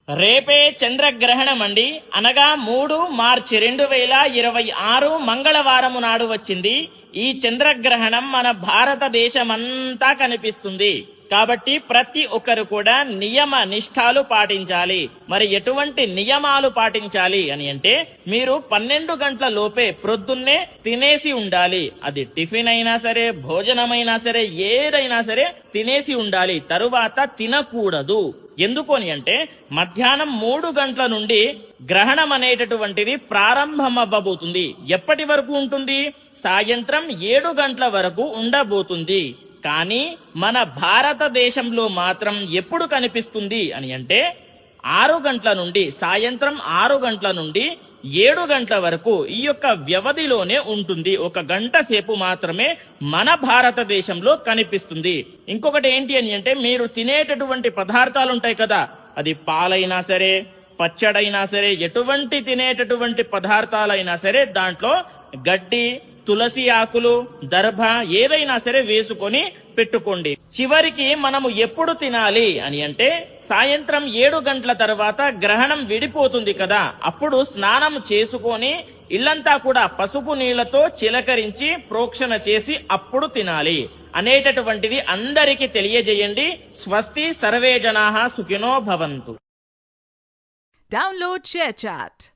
రేపే చంద్రగ్రహణం అండి. అనగా 3 మార్చి 2026 మంగళవారము నాడు వచ్చింది. ఈ చంద్రగ్రహణం మన భారతదేశమంతా కనిపిస్తుంది. కాబట్టి ప్రతి ఒక్కరు కూడా నియమ నిష్ఠాలు పాటించాలి. మరి ఎటువంటి నియమాలు పాటించాలి అని అంటే, మీరు 12 గంటల లోపే ప్రొద్దున్నే తినేసి ఉండాలి. అది టిఫిన్ అయినా సరే, భోజనమైనా సరే, ఏదైనా సరే తినేసి ఉండాలి. తరువాత తినకూడదు. ఎందుకు అని అంటే, మధ్యాహ్నం 3 గంటల నుండి గ్రహణం అనేటటువంటిది ప్రారంభమవ్వబోతుంది. ఎప్పటి వరకు ఉంటుంది? సాయంత్రం 7 గంటల వరకు ఉండబోతుంది. కానీ మన భారతదేశంలో మాత్రం ఎప్పుడు కనిపిస్తుంది అని అంటే, 6 గంటల నుండి, సాయంత్రం 6 గంటల నుండి 7 గంటల వరకు ఈ యొక్క వ్యవధిలోనే ఉంటుంది. 1 గంట సేపు మాత్రమే మన భారతదేశంలో కనిపిస్తుంది. ఇంకొకటి ఏంటి అని అంటే, మీరు తినేటటువంటి పదార్థాలు ఉంటాయి కదా, అది పాలైనా సరే, పచ్చడైనా సరే, ఎటువంటి తినేటటువంటి పదార్థాలైనా సరే, దాంట్లో గడ్డి, తులసి ఆకులు, దర్భ ఏదైనా సరే వేసుకొని పెట్టుకోండి. చివరికి మనము ఎప్పుడు తినాలి అని అంటే, సాయంత్రం 7 గంటల తర్వాత గ్రహణం విడిపోతుంది కదా, అప్పుడు స్నానం చేసుకొని ఇల్లంతా కూడా పసుపు నీళ్లతో చిలకరించి ప్రోక్షణ చేసి అప్పుడు తినాలి అనేటటువంటిది అందరికీ తెలియజేయండి. స్వస్తి, సర్వే జనాః సుఖినో భవంతు. Download ShareChat.